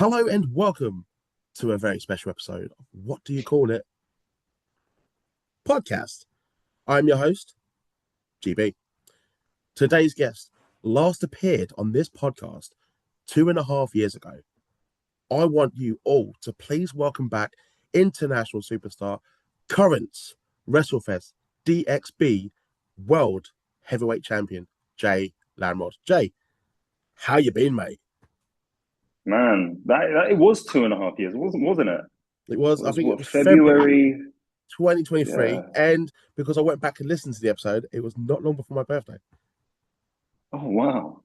Hello and welcome to a very special episode of What Do You Call It? Podcast. I'm your host, GB. Today's guest last appeared on this podcast 2.5 years ago. I want you all to please welcome back international superstar, current WrestleFest DXB World Heavyweight Champion, Jay LAMROD. Jay, how you been, mate? Man, that it was 2.5 years, wasn't it? It was, It I was think it what, was February February? 2023. Yeah. And because I went back and listened to the episode, it was not long before my birthday. Oh wow.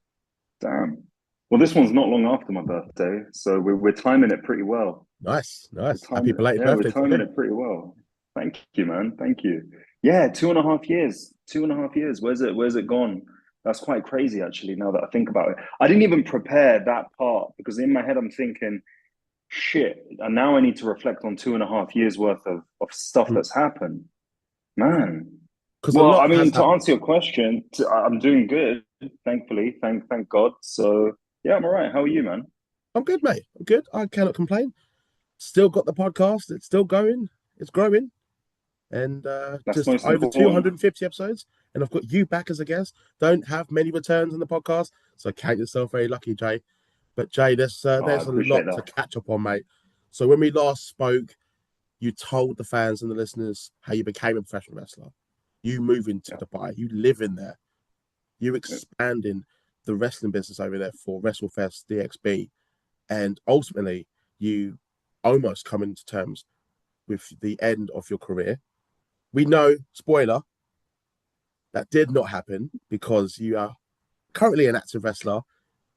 Damn. Well, this one's not long after my birthday, so we're timing it pretty well. Nice, We're nice. Happy timing it. belated Yeah, we're birthday to timing me. it pretty well. Thank you, man. Thank you. Yeah, 2.5 years. 2.5 years. Where's it gone? That's quite crazy, actually, now that I think about it. I didn't even prepare that part because in my head I'm thinking, shit, and now I need to reflect on 2.5 years worth of stuff that's happened. Man. Because a Well, I lot has mean, to happened. answer your question, I'm doing good, thankfully. Thank God. So yeah, I'm all right. How are you, man? I'm good, mate. I'm good. I cannot complain. Still got the podcast. It's still going. It's growing. And That's just most over important. 250 episodes. And I've got you back as a guest. Don't have many returns on the podcast. So count yourself very lucky, Jay. But Jay, Oh, I there's a appreciate lot to that. catch up on, mate. So when we last spoke, you told the fans and the listeners how you became a professional wrestler. You move into Yeah. Dubai. You live in there. You Yeah. expanding the wrestling business over there for WrestleFest DXB. And ultimately, you almost come into terms with the end of your career. We know, spoiler, that did not happen because you are currently an active wrestler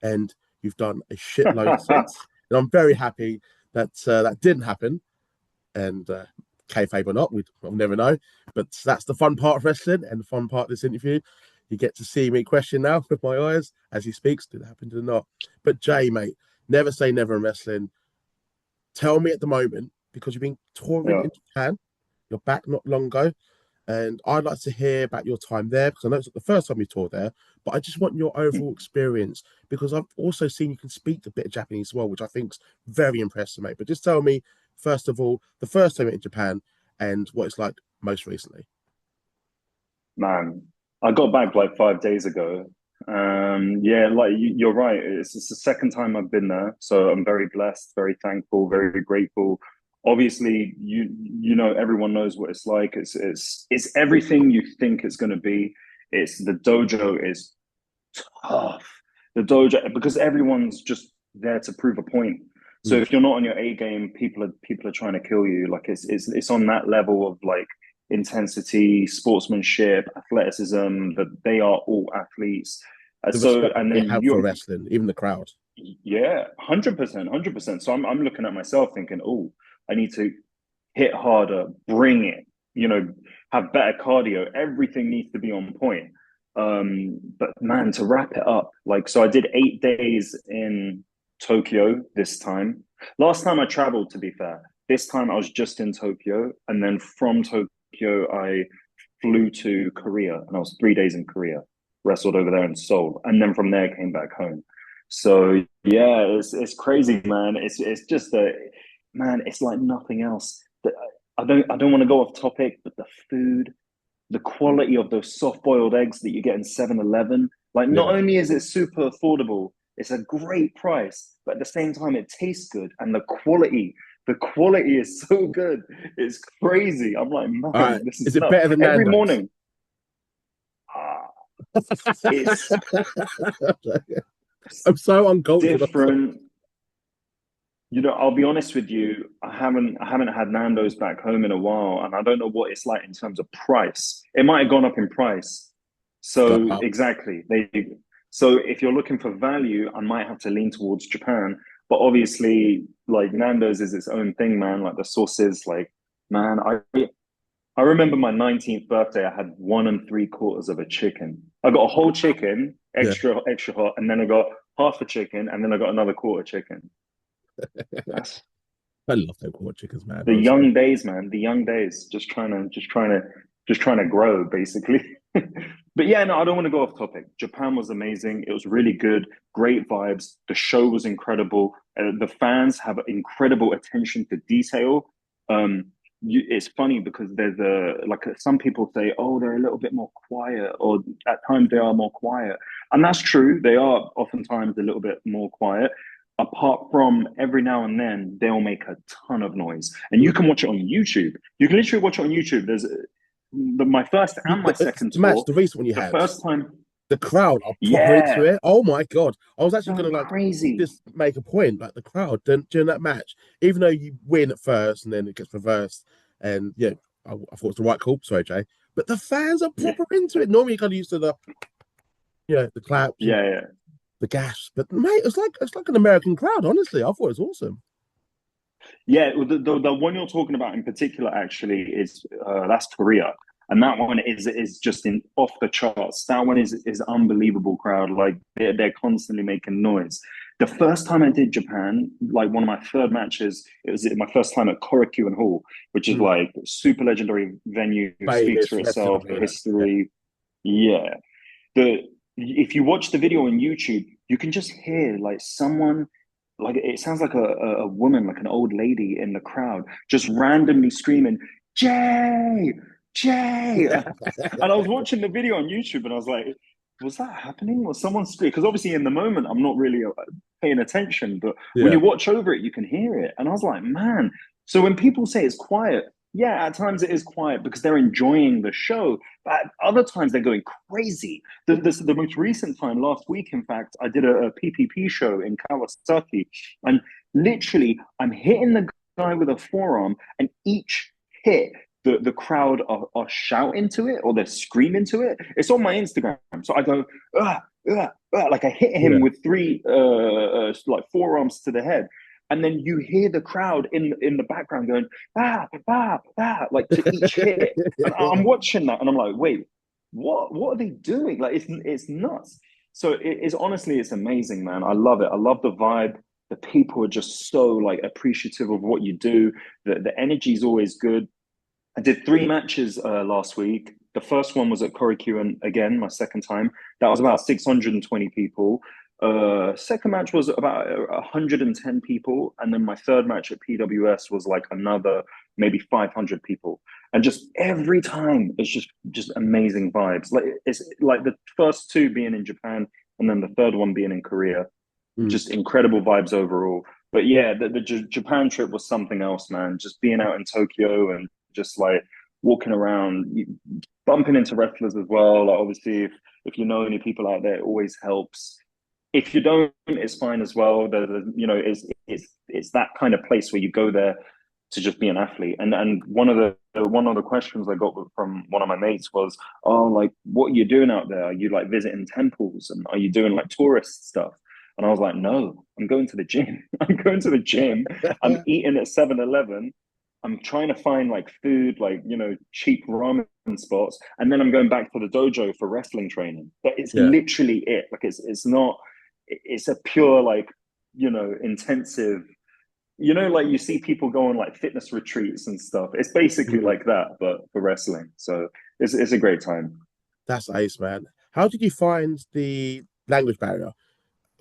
and you've done a shitload since. And I'm very happy that that didn't happen. And kayfabe or not, we'll never know. But that's the fun part of wrestling and the fun part of this interview. You get to see me question now with my eyes as he speaks. Did it happen? Did it not? But Jay, mate, never say never in wrestling. Tell me at the moment, because you've been touring Yeah. in Japan, you're back not long ago. And I'd like to hear about your time there because I know it's not the first time you toured there, but I just want your overall experience because I've also seen you can speak a bit of Japanese as well, which I think's very impressive, mate. But just tell me, first of all, the first time in Japan and what it's like most recently. Man, I got back like 5 days ago. Yeah, like you're right. It's the second time I've been there, so I'm very blessed, very thankful, very grateful. Obviously, you know everyone knows what it's like. It's everything you think it's going to be. It's the dojo is tough. The dojo because everyone's just there to prove a point. So Mm. if you're not on your A game, people are trying to kill you. Like it's on that level of like intensity, sportsmanship, athleticism. That they are all athletes. The So respect that and they then have for wrestling, even the crowd. yeah, 100%, 100%. So I'm looking at myself thinking, oh, I need to hit harder, bring it, have better cardio. Everything needs to be on point. But man, to wrap it up, like, so I did 8 days in Tokyo this time. Last time I traveled, to be fair, this time I was just in Tokyo. And then from Tokyo, I flew to Korea and I was 3 days in Korea, wrestled over there in Seoul. And then from there, came back home. So yeah, it's crazy, man. It's just a man. It's like nothing else. I don't want to go off topic, but the food, the quality of those soft boiled eggs that you get in 7-Eleven, like not Yeah. only is it super affordable, it's a great price, but at the same time it tastes good and the quality is so good. It's crazy. I'm like, All man, right. this Is is it nuts. better than Every Nando's? morning, ah, it's I'm so uncultured. I'm sorry. different. I'll be honest with you. I haven't had Nando's back home in a while, and I don't know what it's like in terms of price. It might have gone up in price. It's gone So up. exactly. So if you're looking for value, I might have to lean towards Japan. But obviously, like Nando's is its own thing, man. Like the sauces, like man, I remember my 19th birthday, I had 1 3/4 of a chicken. I got a whole chicken, Yeah. extra hot, and then I got half a chicken, and then I got another quarter chicken. That's I love them quarter chickens, man. the Honestly. young days, man. The young days. Just trying to grow, basically. But yeah, no, I don't want to go off topic. Japan was amazing. It was really good, great vibes. The show was incredible. The fans have incredible attention to detail. It's funny because there's some people say, oh, they're a little bit more quiet, or at times they are more quiet, and that's true. They are oftentimes a little bit more quiet. Apart from every now and then, they'll make a ton of noise, and you can watch it on YouTube. You can literally watch it on YouTube. There's my first and my second The match, tour. the recent one you The had, first time, the crowd are proper into yeah, it. Oh my god! I was actually going gonna like crazy. just make a point, like the crowd during that match, even though you win at first and then it gets reversed, and yeah, I thought it's the right call. Sorry, Jay, but the fans are Yeah, proper into it. Normally, you're kind of used to the the claps and yeah, yeah. the gas, but mate, it's like an American crowd. Honestly, I thought it was awesome. Yeah, well, the one you're talking about in particular actually is that's Korea, and that one is just in off the charts. That one is unbelievable crowd. Like they're constantly making noise. The first time I did Japan, like one of my third matches, it was my first time at Korakuen Hall, which is Mm. like super legendary venue, speaks Famous for wrestling itself, the arena. Yeah. history. Yeah, the if you watch the video on YouTube, you can just hear like someone, like it sounds like a woman, like an old lady in the crowd, just randomly screaming, Jay, Jay. And I was watching the video on YouTube and I was like, was that happening? Was someone screaming? Because obviously in the moment I'm not really paying attention, but when Yeah. you watch over it, you can hear it. And I was like, man. So when people say it's quiet, yeah, at times it is quiet because they're enjoying the show, but at other times they're going crazy. The most recent time, last week, in fact, I did a PPP show in Kawasaki, and literally, I'm hitting the guy with a forearm, and each hit, the crowd are shouting to it or they're screaming to it. It's on my Instagram, so I go, like I hit him Yeah. with three like forearms to the head, and then you hear the crowd in the background going like to each hit, and I'm watching that, and I'm like, wait, what are they doing? Like it's nuts. So it is honestly, it's amazing, man. I love it. I love the vibe. The people are just so like appreciative of what you do. The energy is always good. I did three matches last week. The first one was at Korakuen again, my second time. That was about 620 people. Second match was about 110 people, and then my third match at PWS was like another maybe 500 people. And just every time, it's just amazing vibes. Like it's like the first two being in Japan, and then the third one being in Korea. Mm. Just incredible vibes overall. But yeah, the Japan trip was something else, man. Just being out in Tokyo and just like walking around, bumping into wrestlers as well. Like obviously, if you know any people out there, it always helps. If you don't, it's fine as well. It's that kind of place where you go there to just be an athlete. And one of the questions I got from one of my mates was, "Oh, like what are you doing out there? Are you like visiting temples and are you doing like tourist stuff?" And I was like, "No, I'm going to the gym. I'm going to the gym. I'm eating at 7-Eleven. I'm trying to find like food, like cheap ramen spots, and then I'm going back to the dojo for wrestling training. But it's Yeah. literally it. Like it's not. It's a pure like intensive. Like you see people go on like fitness retreats and stuff. It's basically Mm. like that, but for wrestling. So it's a great time. That's ace, man. How did you find the language barrier?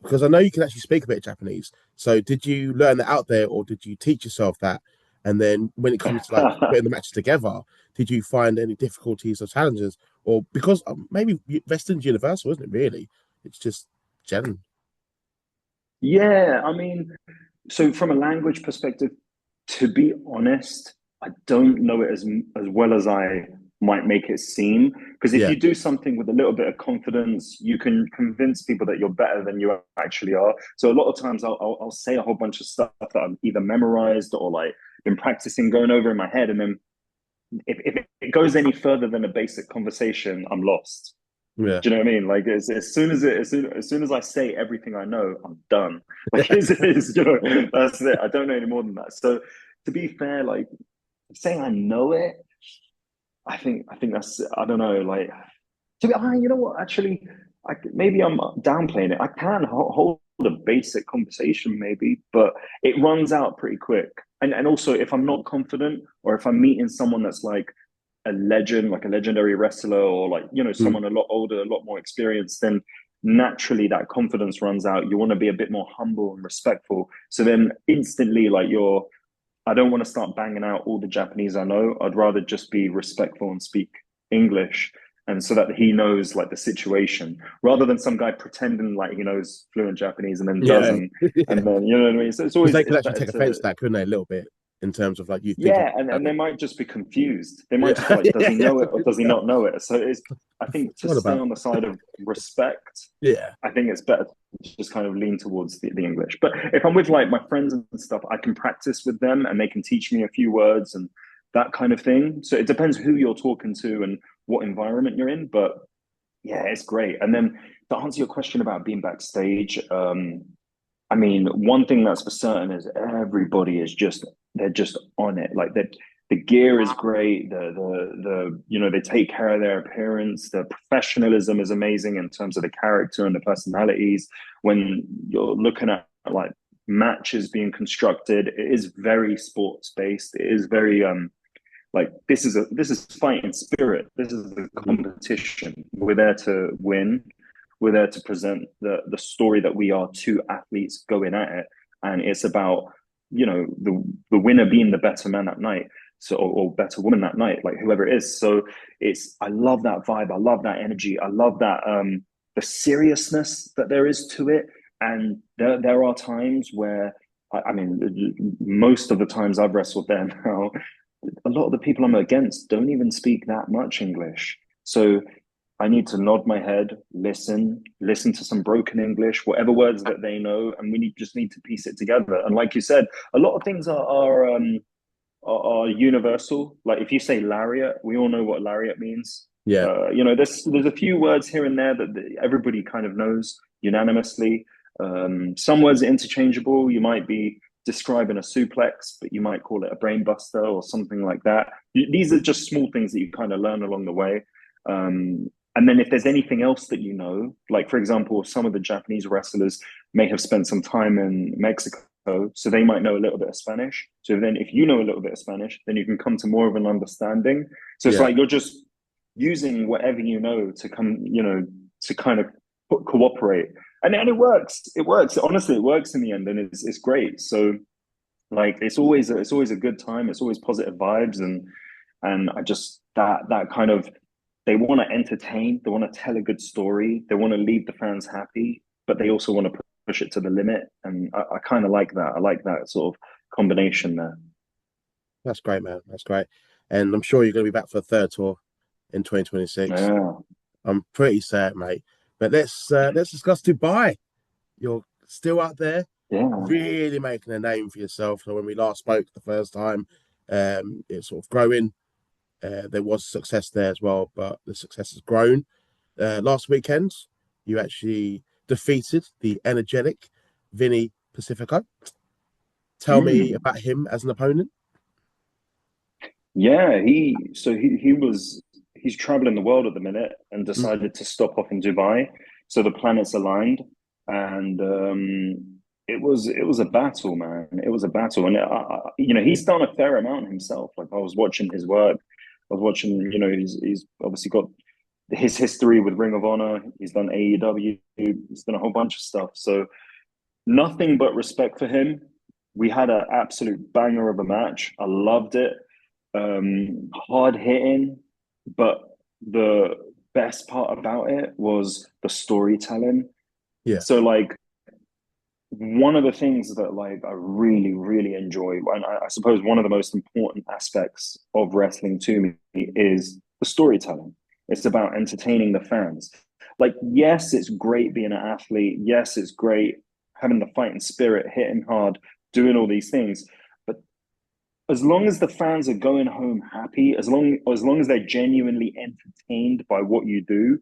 Because I know you can actually speak a bit of Japanese. So did you learn that out there, or did you teach yourself that? And then when it comes to like putting the matches together, did you find any difficulties or challenges? Or because maybe wrestling's universal, isn't it? Really, it's just general. Yeah, I mean, so from a language perspective, to be honest, I don't know it as well as I might make it seem. Because if Yeah, you do something with a little bit of confidence, you can convince people that you're better than you actually are. So a lot of times I'll say a whole bunch of stuff that I've either memorized or like been practicing going over in my head, and then if it goes any further than a basic conversation, I'm lost. yeah, Do you know what I mean? Like as soon as I say everything I know, I'm done. Like that's it. I don't know any more than that. So to be fair, like saying I know it, I think that's I don't know. Like to be, you know what? Actually, maybe I'm downplaying it. I can hold a basic conversation, maybe, but it runs out pretty quick. And also, if I'm not confident, or if I'm meeting someone that's like a legend, like a legendary wrestler, or like mm, someone a lot older, a lot more experienced, then naturally that confidence runs out. You want to be a bit more humble and respectful. So then instantly, like I don't want to start banging out all the Japanese I know. I'd rather just be respectful and speak English. And so that he knows like the situation, rather than some guy pretending like he knows fluent Japanese and then Yeah, doesn't. yeah. And then, you know what I mean? So it's Because always, they could it's actually better take offense to, to that, couldn't they? A little bit in terms of like you thinking yeah, and about they it. might just be confused. They might just be Yeah, like, does yeah, he yeah. know it or does he not know it? So it's, I I think to forgot stay about. on the side of respect, Yeah, I think it's better to just kind of lean towards the English. But if I'm with like my friends and stuff, I can practice with them and they can teach me a few words and that kind of thing. So it depends who you're talking to and what environment you're in. But yeah, it's great. And then to answer your question about being backstage, I mean, one thing that's for certain is everybody is just they're just on it. Like that, the gear is great. The you know they take care of their appearance. The professionalism is amazing in terms of the character and the personalities. When you're looking at like matches being constructed, it is very sports based. It is very like this is fighting spirit. This is a mhm, competition. We're there to win. We're there to present the story that we are two athletes going at it, and it's about the winner being the better man that night, so or better woman that night, like whoever it is. So it's I love that vibe. I love that energy. I love that the seriousness that there is to it. And there are times where I mean, most of the times I've wrestled there now, a lot of the people I'm against don't even speak that much English. So I need to nod my head, listen to some broken English, whatever words that they know, and just need to piece it together. And like you said, a lot of things are universal. Like if you say lariat, we all know what lariat means. yeah, There's a few words here and there that everybody kind of knows unanimously. Some words are interchangeable. You might be describing a suplex, but you might call it a brainbuster or something like that. These are just small things that you kind of learn along the way. And then if there's anything else that you know, like for example, some of the Japanese wrestlers may have spent some time in Mexico, so they might know a little bit of Spanish. So then if you know a little bit of Spanish, then you can come to more of an understanding. So it's yeah. like you're just using whatever you know to come, to kind of cooperate. And it works. It works. Honestly, it works in the end, and it's great. So like it's always a good time. It's always positive vibes, and I just that kind of they want to entertain, they want to tell a good story, they want to leave the fans happy, but they also want to push it to the limit. And I kind of like that. I like that sort of combination there. That's great, man. That's great. And I'm sure you're going to be back for a third tour in 2026. Yeah, I'm pretty sad, mate. But let's discuss Dubai. You're still out there, yeah. really making a name for yourself. So when we last spoke the first time, it's sort of growing. There was success there as well, but the success has grown. Last weekend, you actually defeated the energetic Vinny Pacifico. Tell me Mm. about him as an opponent. Yeah, he's traveling the world at the minute and Mm, decided to stop off in Dubai. So the planets aligned, and it was a battle, man. It was a battle, and he's done a fair amount himself. Like I was watching his work, I was watching. He's obviously got his history with Ring of Honor. He's done AEW. He's done a whole bunch of stuff. So nothing but respect for him. We had an absolute banger of a match. I loved it. Hard hitting, but the best part about it was the storytelling. yeah. So like one of the things that like I really, really enjoy, and I suppose one of the most important aspects of wrestling to me is the storytelling. It's about entertaining the fans. Like, yes, it's great being an athlete. Yes, it's great having the fighting spirit, hitting hard, doing all these things. But as long as the fans are going home happy, as long as they're genuinely entertained by what you do,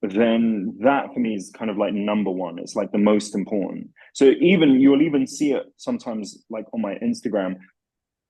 then that for me is kind of like number one. It's like the most important. So even you'll even see it sometimes like on my Instagram.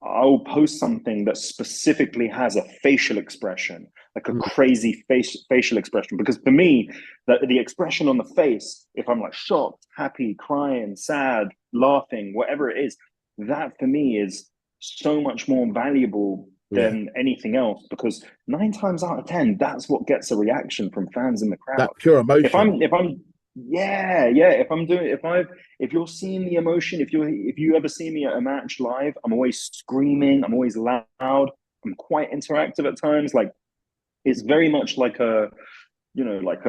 I'll post something that specifically has a facial expression, like a Mm, crazy facial expression. Because for me, the expression on the face, if I'm like shocked, happy, crying, sad, laughing, whatever it is, that for me is so much more valuable yeah. than anything else. Because 9 times out of 10, that's what gets a reaction from fans in the crowd. That pure If emotion. I'm if I'm Yeah. If you're seeing the emotion, if you ever see me at a match live, I'm always screaming, I'm always loud, I'm quite interactive at times. Like it's very much like a, like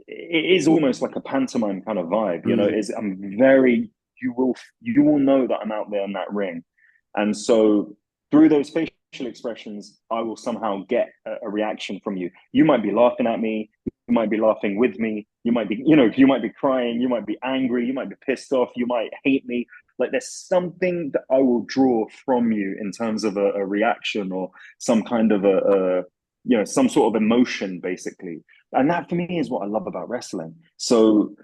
it is almost like a pantomime kind of vibe. Mm, Is I'm very you will know that I'm out there in that ring, and so through those facial expressions, I will somehow get a reaction from you. You might be laughing at me, you might be laughing with me, you might be crying, you might be angry, you might be pissed off, you might hate me. Like there's something that I will draw from you in terms of a reaction or some kind of some sort of emotion, basically. And that for me is what I love about wrestling. So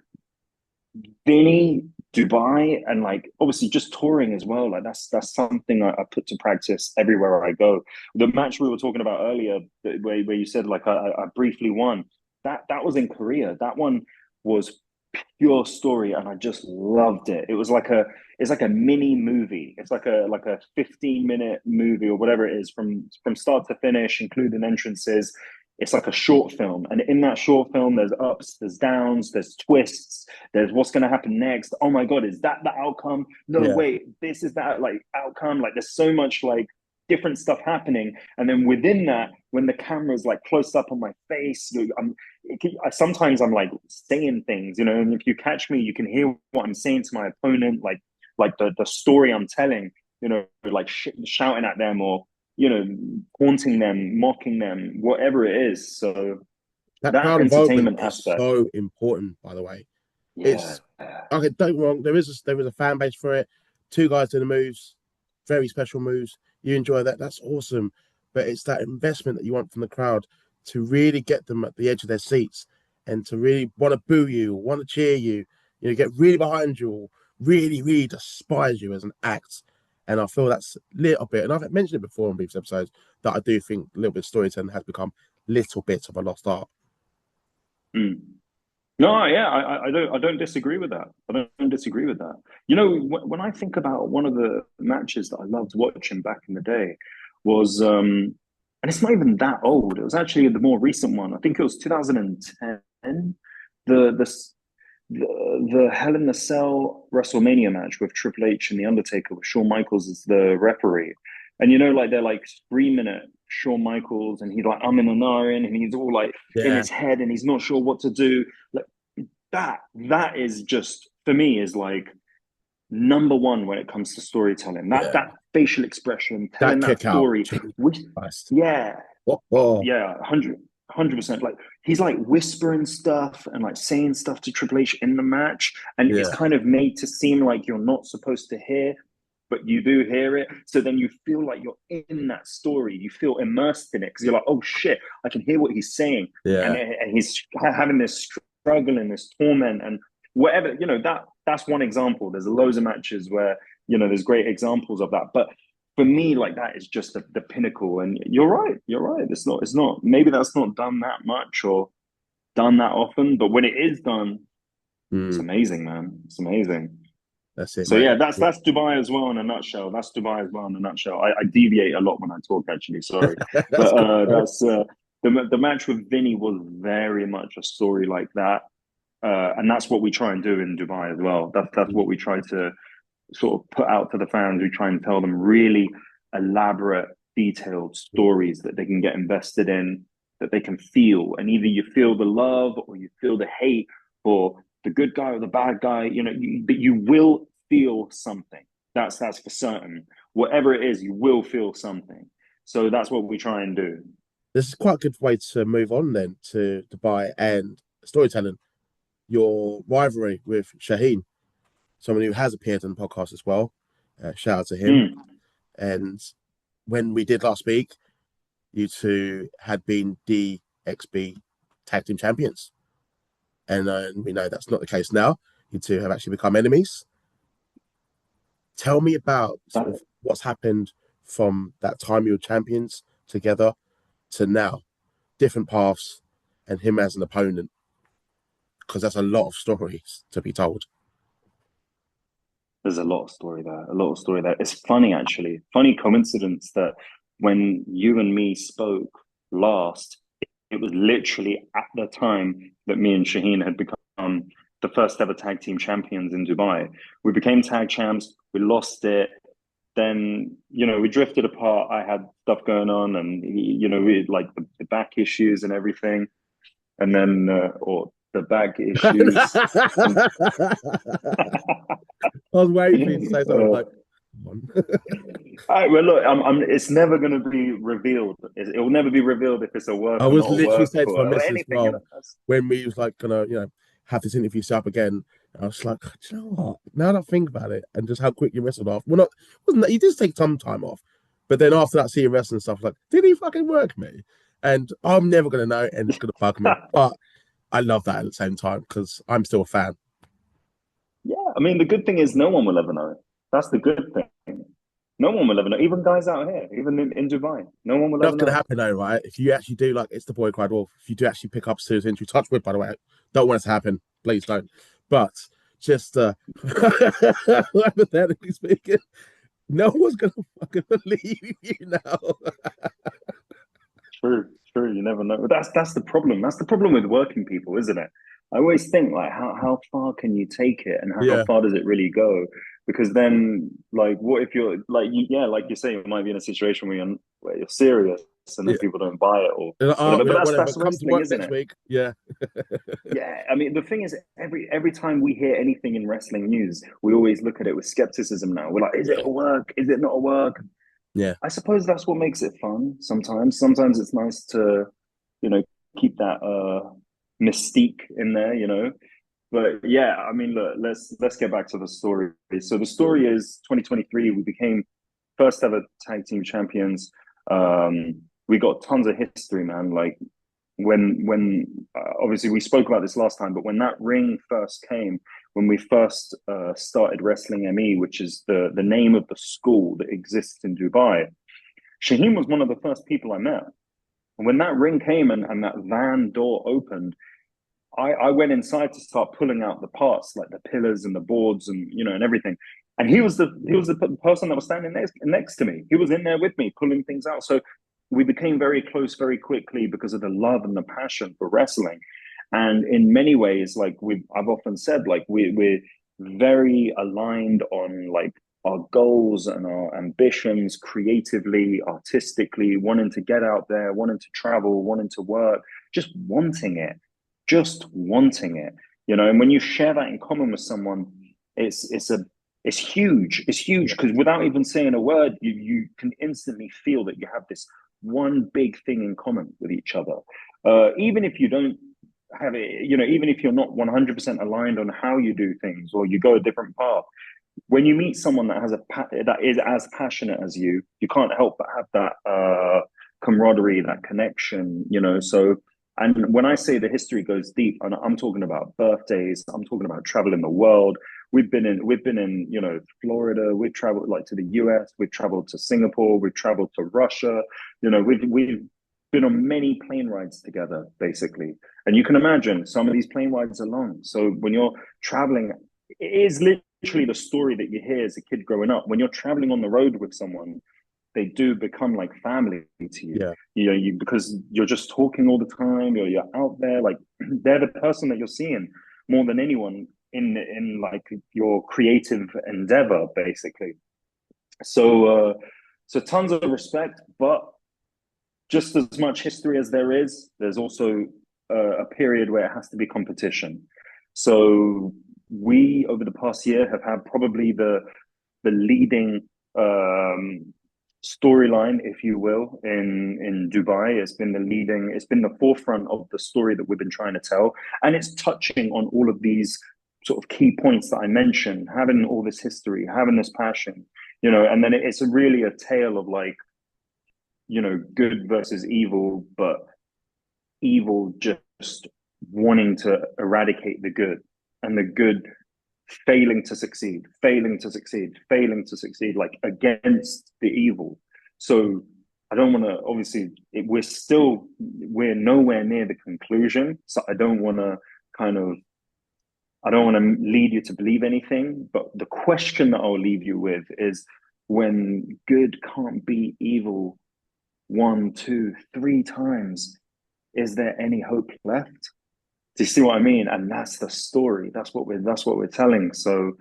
Vinny, Dubai, and like obviously just touring as well. Like that's something I put to practice everywhere I go. The match we were talking about earlier, where you said like I briefly won, that was in Korea. That one was pure story, and I just loved it. It's like a mini movie. It's like a 15-minute movie or whatever it is from start to finish, including entrances. It's like a short film, and in that short film, there's ups, there's downs, there's twists, there's what's going to happen next. Oh my god, is that the outcome? No, yeah, wait, this is that like outcome. Like there's so much like different stuff happening, and then within that, when the camera's like close up on my face, sometimes I'm like saying things, and if you catch me, you can hear what I'm saying to my opponent, like the story I'm telling, like shouting at them or haunting them, mocking them, whatever it is. So that that crowd involvement entertainment is aspect, so important. By the way, yeah. it's okay. Don't get me wrong. There is a fan base for it. Two guys doing the moves, very special moves. You enjoy that. That's awesome. But it's that investment that you want from the crowd to really get them at the edge of their seats and to really want to boo you, want to cheer you. Get really behind you, or really, really despise you as an act. And I feel that's a little bit, and I've mentioned it before in previous episodes, that I do think a little bit of storytelling has become a little bit of a lost art. Mm. No, yeah, I don't disagree with that. I don't disagree with that. When I think about one of the matches that I loved watching back in the day was, and it's not even that old. It was actually the more recent one. I think it was 2010. The the the Hell in the Cell WrestleMania match with Triple H and The Undertaker with Shawn Michaels as the referee. And like they're like screaming at Shawn Michaels and he's like I'm in an iron and he's all like in Yeah, his head and he's not sure what to do. Like that is just for me is like number one when it comes to storytelling. That yeah. facial expression, That telling that kick out. story, Jesus which Christ. yeah, What? Oh, yeah, 100%. Like he's like whispering stuff and like saying stuff to Triple H in the match, and it's yeah, kind of made to seem like you're not supposed to hear, but you do hear it. So then you feel like you're in that story. You feel immersed in it because you're like, oh shit, I can hear what he's saying, yeah. and he's having this struggle and this torment and whatever. That's one example. There's loads of matches where there's great examples of that, but for me, like that is just the pinnacle. And you're right. You're right. It's not. Maybe that's not done that much or done that often, but when it is done, it's Mm, amazing, man. It's amazing. that's it, So yeah, mate. that's Dubai as well in a nutshell. That's Dubai as well in a nutshell. I deviate a lot when I talk, actually. Sorry, That's but cool, bro. that's the match with Vinny was very much a story like that, and that's what we try and do in Dubai as well. That's what we try to sort of put out to the fans. We try and tell them really elaborate, detailed stories that they can get invested in, that they can feel. And either you feel the love or you feel the hate for the good guy or the bad guy, but you will feel something. That's for certain. Whatever it is, you will feel something. So that's what we try and do. This is quite a good way to move on then to Dubai and storytelling. Your rivalry with Shaheen, someone who has appeared on the podcast as well. Shout out to him. Mm, And when we did last week, you two had been DXB tag team champions. And we know that's not the case now. You two have actually become enemies. Tell me about sort that of what's happened from that time you were champions together to now, different paths, and him as an opponent, because that's a lot of stories to be told. There's a lot of story there. A lot of story there. It's funny, actually. Funny coincidence that when you and me spoke last, it was literally at the time that me and Shaheen had become the first ever tag team champions in Dubai. We became tag champs. We lost it. Then, we drifted apart. I had stuff going on, and we had, like, the back issues and everything, and then or the back issues. I was waiting for you to say something like, all right, well, look, it's never going to be revealed. It will never be revealed if it's a work I or was not a literally work saying to my or missus, anything. well, when we was like gonna, have this interview set up again, I was like, do you know what? Now that I think about it, and just how quick you wrestled off. Well, not wasn't that, he did take some time off, but then after that, seeing wrestling stuff, like, did he fucking work me? And I'm never gonna know, and it's gonna bug me. But I love that at the same time because I'm still a fan. Yeah, I mean, the good thing is no one will ever know. That's the good thing. No one will ever know. Even guys out here, even in Dubai, no one will ever That's gonna know. happen though, right? If you actually do, like, it's the boy cried wolf. If you do actually pick up a serious injury, touch wood, by the way, don't want it to happen. Please don't. But just hypothetically speaking, no one's gonna fucking believe you now. True, true. You never know. That's the problem. That's the problem with working people, isn't it? I always think, like, how far can you take it, and how Yeah, far does it really go? Because then, like, what if you're like, yeah, like you say, you might be in a situation where you're serious, and then yeah. people don't buy it or Oh, whatever. But whatever. that's Come to wrestling, work isn't next it? week. Yeah, Yeah, I mean, the thing is, every time we hear anything in wrestling news, we always look at it with skepticism. Now we're like, is it yeah, a work? Is it not a work? yeah, I suppose that's what makes it fun. Sometimes it's nice to, you know, keep that mystique in there. But yeah, I mean, look, let's get back to the story. So the story is 2023. We became first ever tag team champions. We got tons of history, man. Like, when obviously we spoke about this last time, but when that ring first came, when we first started Wrestling ME, which is the name of the school that exists in Dubai, Shaheen was one of the first people I met. And when that ring came and that van door opened, I went inside to start pulling out the parts, like the pillars and the boards and everything. And he was the person that was standing next to me. He was in there with me pulling things out. So we became very close very quickly because of the love and the passion for wrestling. And in many ways, like I've often said, like we're very aligned on, like, our goals and our ambitions creatively, artistically, wanting to get out there, wanting to travel, wanting to work, just wanting it, just wanting it. And when you share that in common with someone, it's huge. It's huge yeah, because without even saying a word, you can instantly feel that you have this one big thing in common with each other. Even if you don't have it, even if you're not 100% aligned on how you do things, or you go a different path, when you meet someone that is as passionate as you can't help but have that camaraderie, that connection. So, and when I say the history goes deep, and I'm talking about birthdays, I'm talking about traveling the world. We've been in Florida. We've traveled, like, to the US. We've traveled to Singapore. We've traveled to Russia. We've been on many plane rides together, basically. And you can imagine some of these plane rides are long. So when you're traveling, it is literally the story that you hear as a kid growing up. When you're traveling on the road with someone, they do become like family to you. yeah, Because you're just talking all the time. You're out there, like, they're the person that you're seeing more than anyone in like your creative endeavor, basically. So tons of respect, but just as much history as there is, there's also a period where it has to be competition. So we, over the past year, have had probably the leading storyline, if you will, in Dubai. It's been the forefront of the story that we've been trying to tell, and it's touching on all of these sort of key points that I mentioned, having all this history, having this passion, and then it's really a tale of, like, good versus evil, but evil just wanting to eradicate the good, and the good failing to succeed, failing to succeed, failing to succeed, like, against the evil. So I don't want to, obviously, we're nowhere near the conclusion. So I don't want to lead you to believe anything. But the question that I'll leave you with is, when good can't beat evil one, two, three times, is there any hope left? Do you see what I mean? And that's the story. That's what we're telling. So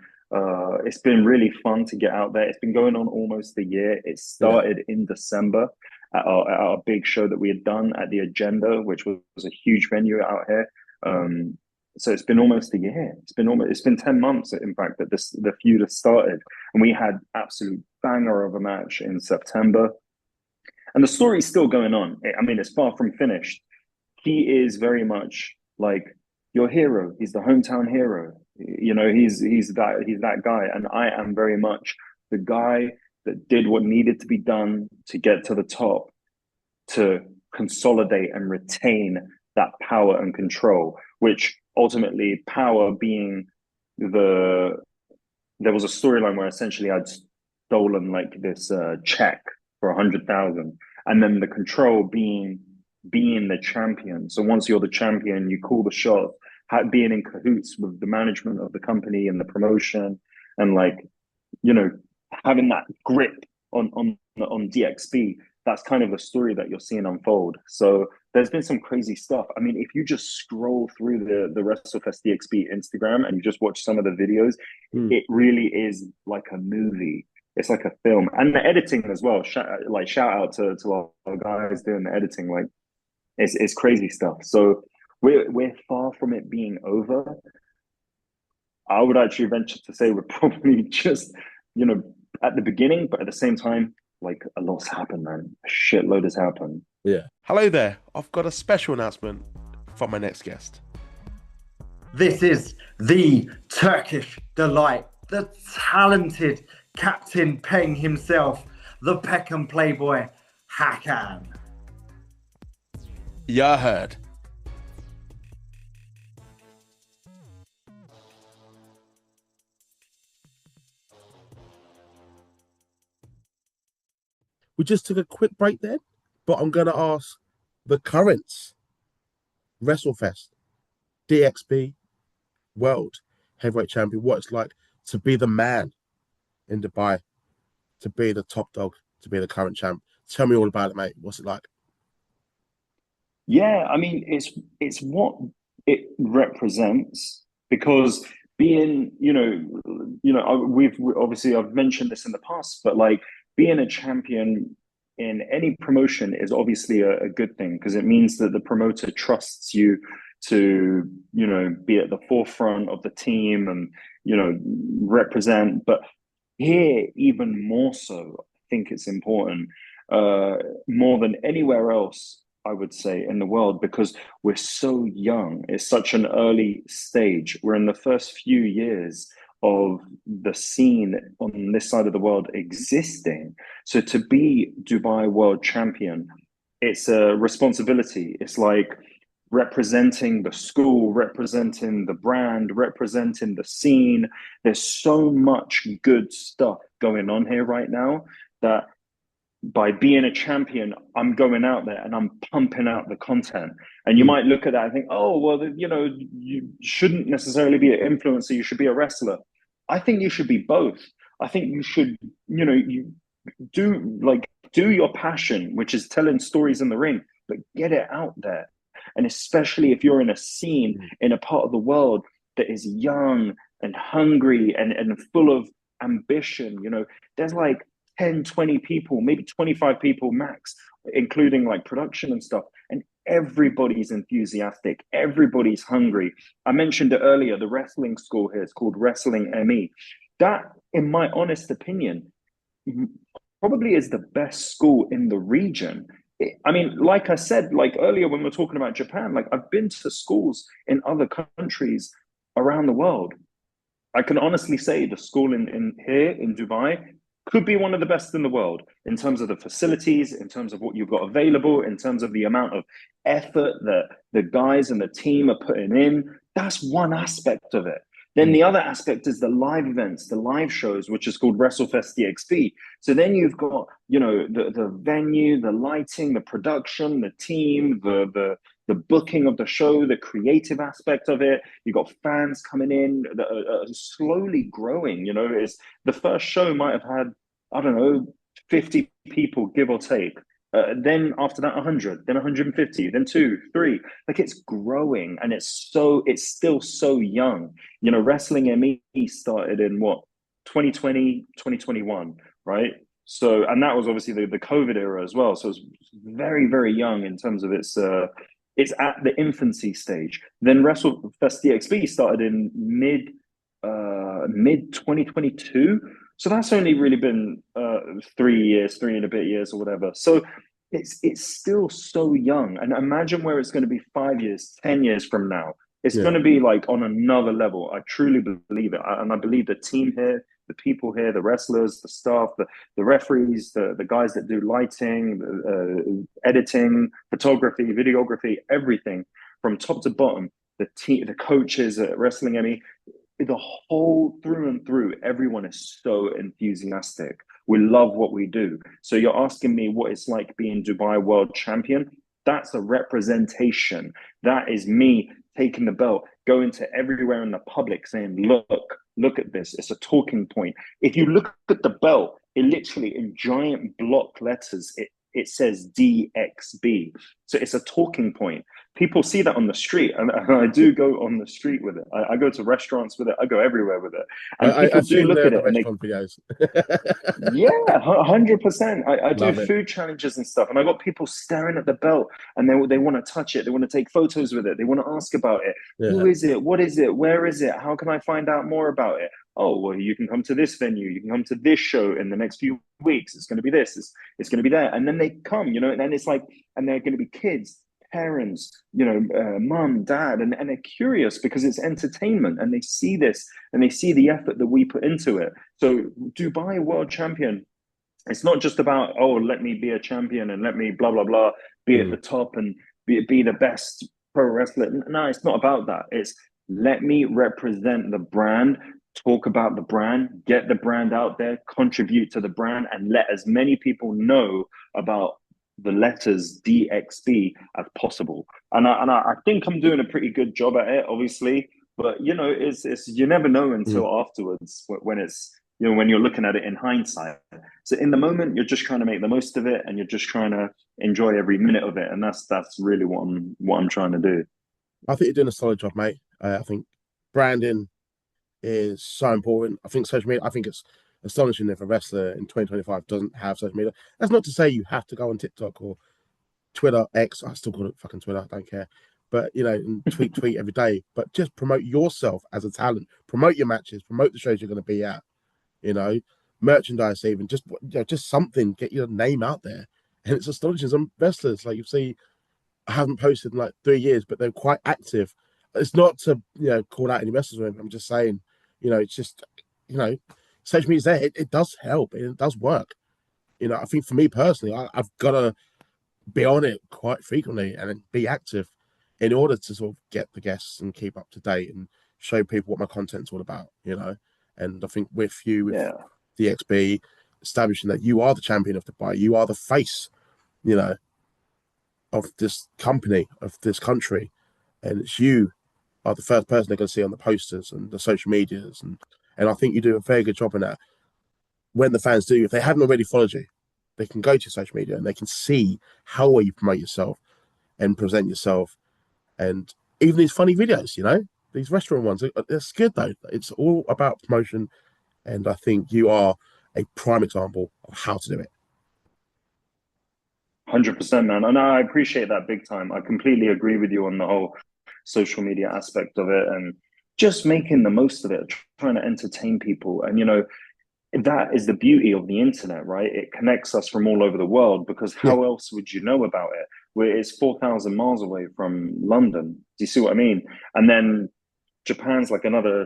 it's been really fun to get out there. It's been going on almost a year. It Yeah. started in December at our big show that we had done at the Agenda, which was a huge venue out here. Um, so it's been almost a year. It's been 10 months, in fact, that the feud has started. And we had absolute banger of a match in September. And the story's still going on. I mean, it's far from finished. He is very much like your hero. He's the hometown hero. You know, he's that guy. And I am very much the guy that did what needed to be done to get to the top, to consolidate and retain that power and control, which ultimately power being there was a storyline where essentially I'd stolen like this check for 100,000, and then the control being the champion. So once you're the champion, you call the shot, being in cahoots with the management of the company and the promotion, and like, you know, having that grip on DXB. That's kind of the story that you're seeing unfold. So there's been some crazy stuff. I mean, if you just scroll through the WrestleFest DXB Instagram and you just watch some of the videos, Mm. it really is like a movie. It's like a film, and the editing as well. Shout out to our guys doing the editing. Like it's crazy stuff. So we're far from it being over. I would actually venture to say we're probably just, at the beginning, but at the same time, like a lot's happened, man. A shitload has happened. Yeah. Hello there. I've got a special announcement from my next guest. This is the Turkish delight, the talented Captain Peng himself, the Peckham Playboy, Hakan. Yeah, I heard. We just took a quick break then, but I'm going to ask the current WrestleFest DXB World Heavyweight Champion what it's like to be the man in Dubai, to be the top dog, to be the current champ. Tell me all about it, mate. What's it like? Yeah, I mean, it's what it represents, because being, we've obviously I've mentioned this in the past, but like being a champion in any promotion is obviously a good thing, because it means that the promoter trusts you to, be at the forefront of the team and, represent. But here, even more so, I think it's important, more than anywhere else, I would say, in the world, because we're so young. It's such an early stage. We're in the first few years of the scene on this side of the world existing. So to be Dubai World Champion, it's a responsibility. It's like representing the school, representing the brand, representing the scene. There's so much good stuff going on here right now that by being a champion, I'm going out there and I'm pumping out the content. And you might look at that and think, oh, well, you shouldn't necessarily be an influencer. You should be a wrestler. I think you should be both. I think you should, you do your passion, which is telling stories in the ring, but get it out there. And especially if you're in a scene in a part of the world that is young and hungry and full of ambition, there's like 10, 20 people, maybe 25 people max, including like production and stuff. And everybody's enthusiastic. Everybody's hungry. I mentioned it earlier, the wrestling school here is called Wrestling ME. That, in my honest opinion, probably is the best school in the region. I mean, like I said, like earlier when we were talking about Japan, like I've been to schools in other countries around the world. I can honestly say the school in here in Dubai could be one of the best in the world in terms of the facilities, in terms of what you've got available, in terms of the amount of effort that the guys and the team are putting in. That's one aspect of it. Then the other aspect is the live events, the live shows, which is called WrestleFest DXB. So then you've got, the venue, the lighting, the production, the team, the booking of the show, the creative aspect of it. You've got fans coming in that are slowly growing. It's the first show might have had, I don't know, 50 people, give or take. Then after that, 100, then 150, then 2, 3. Like it's growing, and it's still so young. You know, Wrestling ME started in what, 2020, 2021, right? So, and that was obviously the COVID era as well. So it's very, very young in terms of it's at the infancy stage. Then WrestleFest DXB started in mid 2022. So that's only really been 3 years, 3 and a bit years or whatever. So it's still so young. And imagine where it's going to be 5 years, 10 years from now. It's going to be like on another level. I truly believe it. And I believe the team here, the people here, the wrestlers, the staff, the referees, the guys that do lighting, editing, photography, videography, everything from top to bottom, the team, the coaches at Wrestling ME, the whole through and through, everyone is so enthusiastic. We love what we do. So you're asking me what it's like being Dubai world champion. That's a representation. That is me taking the belt, going to everywhere in the public saying, look at this. It's a talking point. If you look at the belt, it literally in giant block letters, it says DXB. So it's a talking point. People see that on the street, and I do go on the street with it. I go to restaurants with it. I go everywhere with it. And people do look at it and they videos. Yeah, 100%. I do Love it. food challenges and stuff, and I got people staring at the belt, and they want to touch it. They want to take photos with it. They want to ask about it. Yeah. Who is it? What is it? Where is it? How can I find out more about it? Oh, well, you can come to this venue. You can come to this show in the next few weeks. It's going to be this. It's going to be that. And then they come, you know, and then it's like, and they're going to be kids, parents, you know, mom, dad, and they're curious because it's entertainment, and they see this and they see the effort that we put into it. So Dubai world champion, it's not just about, oh, let me be a champion and let me blah blah blah, be at the top and be the best pro wrestler. No, it's not about that. It's let me represent the brand, talk about the brand, get the brand out there, contribute to the brand, and let as many people know about the letters DXB as possible. And I think I'm doing a pretty good job at it, obviously. But you know, it's you never know until afterwards when it's, you know, when you're looking at it in hindsight. So in the moment, you're just trying to make the most of it, and you're just trying to enjoy every minute of it, and that's really what I'm trying to do. I think you're doing a solid job, mate. I think branding is so important. I think social media, I think it's astonishing if a wrestler in 2025 doesn't have social media. That's not to say you have to go on TikTok or Twitter, X. I still call it fucking Twitter. I don't care. But, you know, and tweet every day. But just promote yourself as a talent. Promote your matches. Promote the shows you're going to be at. You know, merchandise even. Just, you know, just something. Get your name out there. And it's astonishing. Some wrestlers, like you see, I haven't posted in like 3 years, but they're quite active. It's not to, you know, call out any wrestlers or anything. I'm just saying, you know, it's just, you know, social media's there. It does help. It does work. You know, I think for me personally, I've got to be on it quite frequently and be active in order to sort of get the guests and keep up to date and show people what my content's all about, you know. And I think with you, with DXB, establishing that you are the champion of Dubai, you are the face, you know, of this company, of this country, and it's you are the first person they're going to see on the posters and the social medias, and I think you do a very good job in that. When the fans do, if they haven't already followed you, they can go to social media and they can see how well you promote yourself and present yourself, and even these funny videos, you know, these restaurant ones, it's good though. It's all about promotion, and I think you are a prime example of how to do it. 100%, man. And I appreciate that big time. I completely agree with you on the whole social media aspect of it, and just making the most of it, trying to entertain people. And, you know, that is the beauty of the internet, right? It connects us from all over the world, because how else would you know about it? Where it's 4,000 miles away from London. Do you see what I mean? And then Japan's like another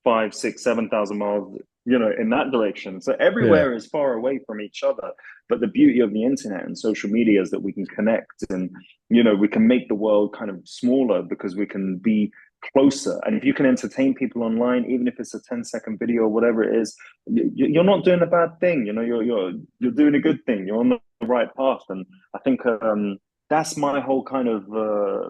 5, 6, 7,000 miles, you know, in that direction. So everywhere is far away from each other. But the beauty of the internet and social media is that we can connect, and, you know, we can make the world kind of smaller because we can be closer. And if you can entertain people online, even if it's a 10-second video or whatever it is, you're not doing a bad thing. You know, you're doing a good thing. You're on the right path. And I think that's my whole kind of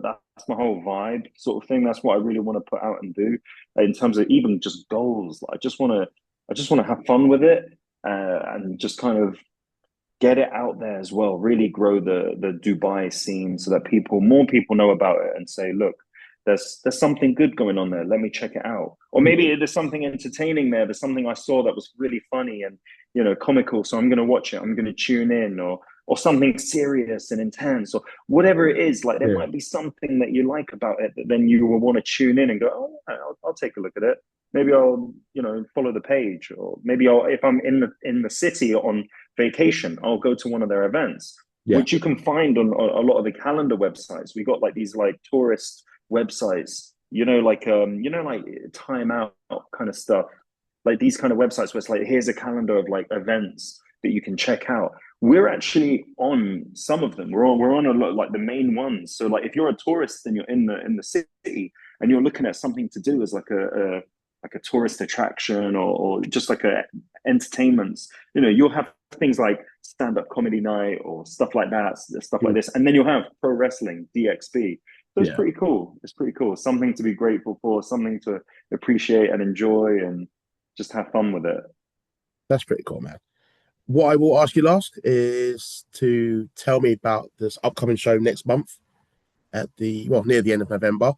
that's my whole vibe sort of thing. That's what I really want to put out and do in terms of even just goals. I just want to have fun with it, and just kind of get it out there as well. Really grow the Dubai scene so that more people know about it and say, look, there's something good going on there. Let me check it out. Or maybe there's something entertaining there. There's something I saw that was really funny and comical. So I'm going to watch it. I'm going to tune in, or something serious and intense, or whatever it is. Like there might be something that you like about it that then you will want to tune in and go, oh, yeah, I'll take a look at it. Maybe I'll follow the page, or maybe if I'm in the city on vacation, I'll go to one of their events, which you can find on a lot of the calendar websites. We got like these like tourist websites, like Time Out kind of stuff, like these kind of websites where it's like, here's a calendar of like events that you can check out. We're actually on some of them. We're on a lot, like the main ones. So like if you're a tourist and you're in the city and you're looking at something to do as like a tourist attraction or just like a entertainments, you'll have things like stand-up comedy night or stuff like that, stuff like this, and then you'll have pro wrestling DXB. So it's pretty cool. It's pretty cool. Something to be grateful for, something to appreciate and enjoy, and just have fun with it. That's pretty cool, man. What I will ask you last is to tell me about this upcoming show next month at near the end of November.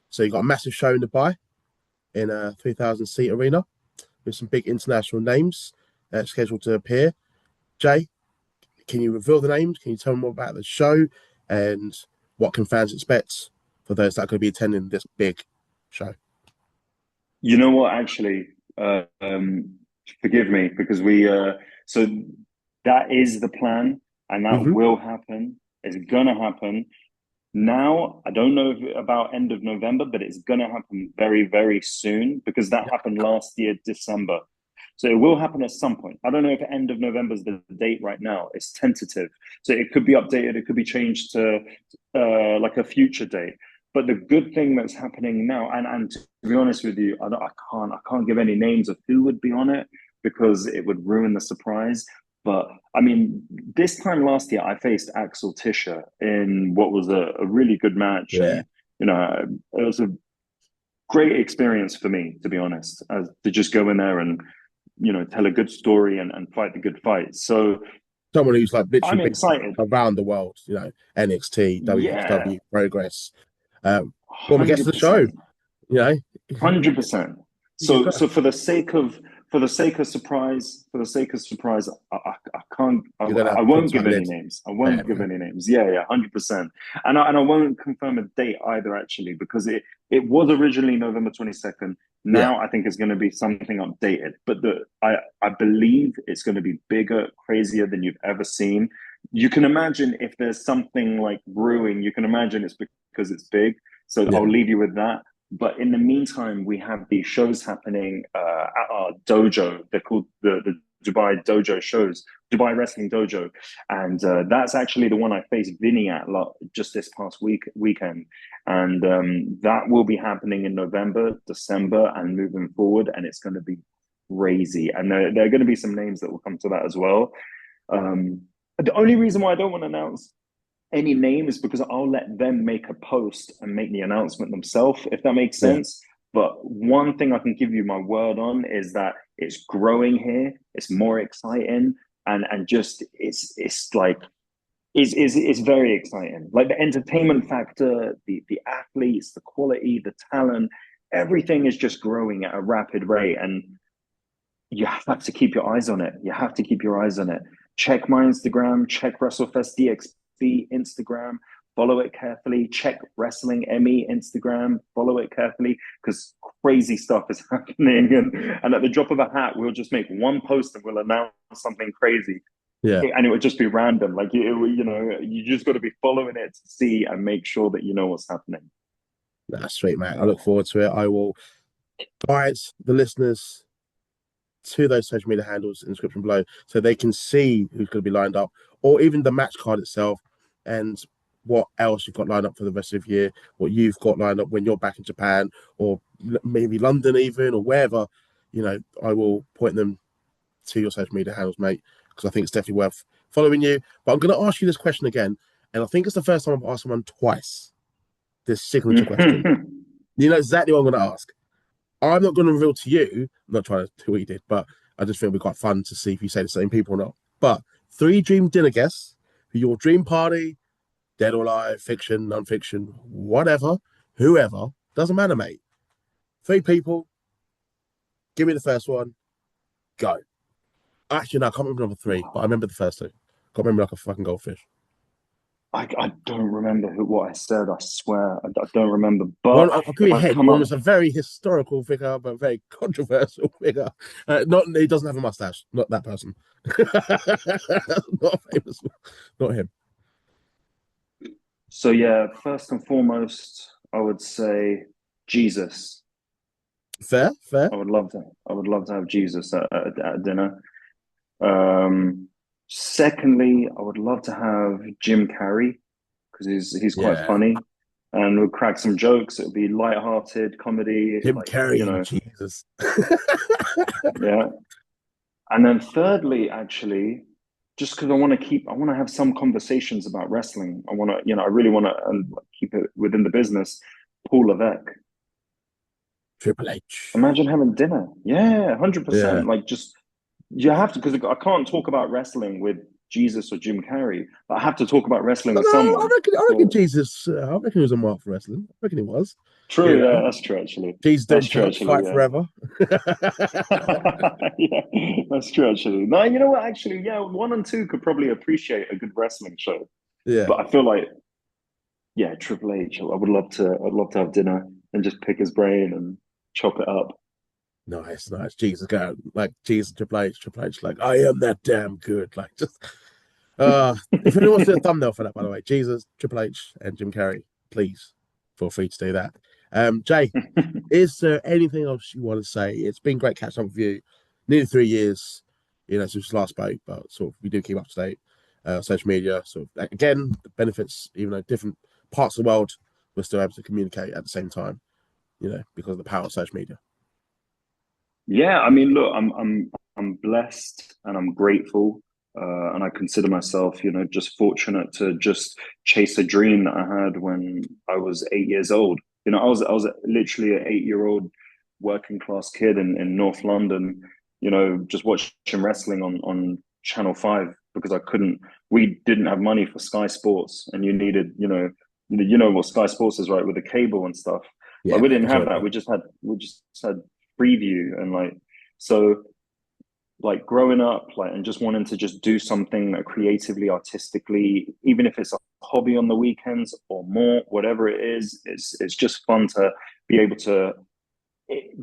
So you got a massive show in Dubai in a 3,000-seat arena with some big international names scheduled to appear. Jay, can you reveal the names? Can you tell me more about the show and what can fans expect for those that are going to be attending this big show? You know what, actually, forgive me, because so that is the plan, and that will happen. It's going to happen. Now, I don't know about end of November, but it's going to happen very, very soon, because that happened last year, December. So it will happen at some point. I don't know if end of November is the date right now. It's tentative. So it could be updated. It could be changed to like a future date. But the good thing that's happening now, and to be honest with you, I can't give any names of who would be on it because it would ruin the surprise. But I mean, this time last year, I faced Axel Tischer in what was a really good match. Yeah. And, it was a great experience for me, to be honest, to just go in there and, tell a good story and fight the good fight. So someone who's like literally I'm excited around the world, NXT, WXW, Progress. Well, I guess the show, 100%. So for the sake of surprise, I won't give any names. I won't give any names. Yeah, 100%. And I won't confirm a date either, actually, because it was originally November 22nd. Now I think it's going to be something updated, but I believe it's going to be bigger, crazier than you've ever seen. You can imagine if there's something like brewing, you can imagine it's because it's big. So I'll leave you with that. But in the meantime, we have these shows happening at our dojo. They're called the Dubai Dojo shows, Dubai Wrestling Dojo. And that's actually the one I faced Vinny at just this past weekend. And that will be happening in November, December, and moving forward. And it's going to be crazy. And there are going to be some names that will come to that as well. The only reason why I don't want to announce any name is because I'll let them make a post and make the announcement themselves, if that makes sense. But one thing I can give you my word on is that it's growing here. It's more exciting, and just it's very exciting. Like the entertainment factor, the athletes, the quality, the talent, everything is just growing at a rapid rate, and you have to keep your eyes on it. You have to keep your eyes on it. Check my Instagram. Check WrestleFest DXB Instagram. Follow it carefully. Check Wrestling ME Instagram. Follow it carefully, because crazy stuff is happening. And at the drop of a hat, we'll just make one post and we'll announce something crazy. Yeah. And it would just be random. Like, you just got to be following it to see and make sure that you know what's happening. That's sweet, man. I look forward to it. I will guide the listeners to those social media handles in the description below so they can see who's going to be lined up, or even the match card itself and what else you've got lined up for the rest of the year, what you've got lined up when you're back in Japan or maybe London even, or wherever. I will point them to your social media handles, mate, because I think it's definitely worth following you. But I'm going to ask you this question again, and I think it's the first time I've asked someone twice this signature question. You know exactly what I'm going to ask. I'm not going to reveal to you. I'm not trying to do what you did, but I just think it'd be quite fun to see if you say the same people or not. But 3 dream dinner guests for your dream party, dead or alive, fiction, non-fiction, whatever, whoever, doesn't matter, mate. 3 people. Give me the first one. Go. Actually, no, I can't remember number 3, but I remember the first 2. Can't remember like a fucking goldfish. I don't remember what I said. I swear, I don't remember. But Well, I'll give you a hint. come One up, was a very historical figure, but very controversial figure. Not he doesn't have a mustache. Not that person. Not famous. Not him. so yeah, first and foremost, I would say Jesus. Fair, fair. I would love to have Jesus at dinner. Secondly, I would love to have Jim Carrey because he's quite Yeah. funny and we'll crack some jokes. It'll be light-hearted comedy, Jim like, Carrey, you know, Jesus. yeah. And then thirdly, actually, just because I want to have some conversations about wrestling. I really want to keep it within the business. Paul Levesque. Triple H. Imagine having dinner. Yeah, Yeah. 100%. Like, just you have to, because I can't talk about wrestling with Jesus or Jim Carrey, but I have to talk about wrestling with No, someone. I reckon Jesus. I reckon he was a mark for wrestling. I reckon he was. True, You know? yeah, that's true. Actually, Jesus that's didn't true. turn up, Actually, fight yeah. forever. Yeah, that's true. Actually, no, you know what? Actually, yeah, 1 and 2 could probably appreciate a good wrestling show, Yeah. but I feel like, yeah, Triple H. I would love to. I'd love to have dinner and just pick his brain and chop it up. Nice. Jesus go like Jesus Triple H, like I am that damn good. Like just if anyone wants to do a thumbnail for that, by the way, Jesus, Triple H, and Jim Carrey, please feel free to do that. Jay, is there anything else you want to say? It's been great catching up with you. Nearly 3 years, since last spoke, but sort of we do keep up to date. Social media, so again, the benefits, even though different parts of the world, we're still able to communicate at the same time, because of the power of social media. Yeah, I mean, look, I'm blessed and I'm grateful, and I consider myself, just fortunate to just chase a dream that I had when I was 8 years old. I was literally an 8-year-old working class kid in North London, just watching wrestling on Channel 5 because we didn't have money for Sky Sports, and you needed, what Sky Sports is, right, with the cable and stuff. Yeah, Like we didn't have absolutely. that. We just had preview, and so growing up, and just wanting to just do something creatively, artistically, even if it's a hobby on the weekends or more, whatever it is, it's just fun to be able to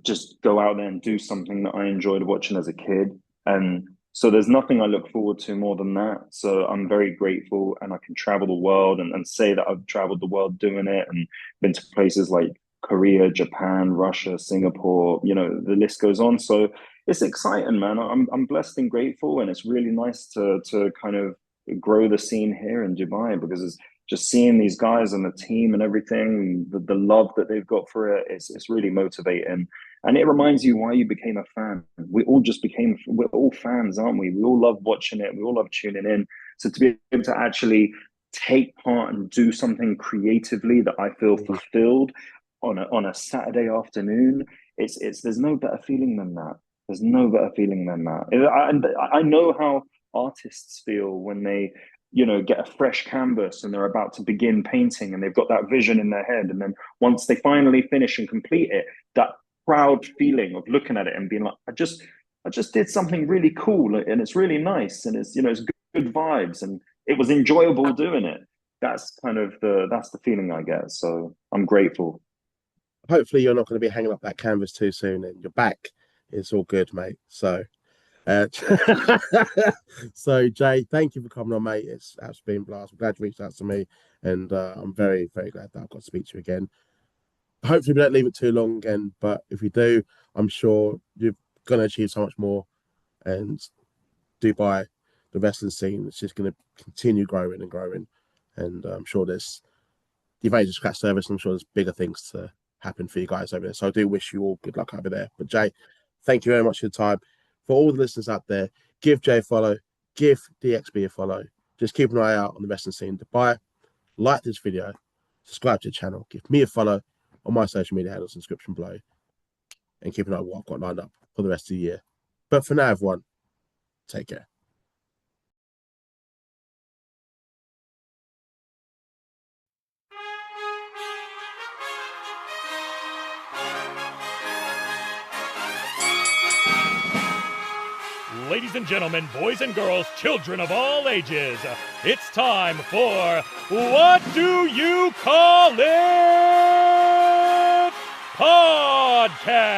just go out there and do something that I enjoyed watching as a kid. And so there's nothing I look forward to more than that. So I'm very grateful, and I can travel the world and say that I've traveled the world doing it and been to places like Korea, Japan, Russia, Singapore, the list goes on. So it's exciting, man. I'm blessed and grateful, and it's really nice to kind of grow the scene here in Dubai, because it's just seeing these guys and the team and everything, the love that they've got for it, it's really motivating. And it reminds you why you became a fan. We're all fans, aren't we? We all love watching it. We all love tuning in. So to be able to actually take part and do something creatively that I feel fulfilled on a Saturday afternoon, there's no better feeling than that. There's no better feeling than that. I know how artists feel when they, get a fresh canvas and they're about to begin painting, and they've got that vision in their head. And then once they finally finish and complete it, that proud feeling of looking at it and being like, I just did something really cool, and it's really nice, and it's, it's good vibes, and it was enjoyable doing it. That's the feeling I get. So I'm grateful. Hopefully you're not going to be hanging up that canvas too soon, and you're back. It's all good, mate. So so Jay, thank you for coming on, mate. It's been a blast. I'm glad you reached out to me, and I'm very, very glad that I've got to speak to you again. Hopefully we don't leave it too long again, but if we do, I'm sure you're going to achieve so much more, and Dubai, the wrestling scene, is just going to continue growing and growing, and I'm sure you've only just scratched the surface. I'm sure there's bigger things to happen for you guys over there. So I do wish you all good luck over there. But Jay, thank you very much for your time. For all the listeners out there, give Jay a follow, give DXB a follow. Just keep an eye out on the wrestling scene in Dubai. Like this video, subscribe to the channel, give me a follow on my social media handles in the description below, and keep an eye on what I've got lined up for the rest of the year. But for now, everyone, take care. ladies and gentlemen, boys and girls, children of all ages, it's time for What Do You Call It? Podcast.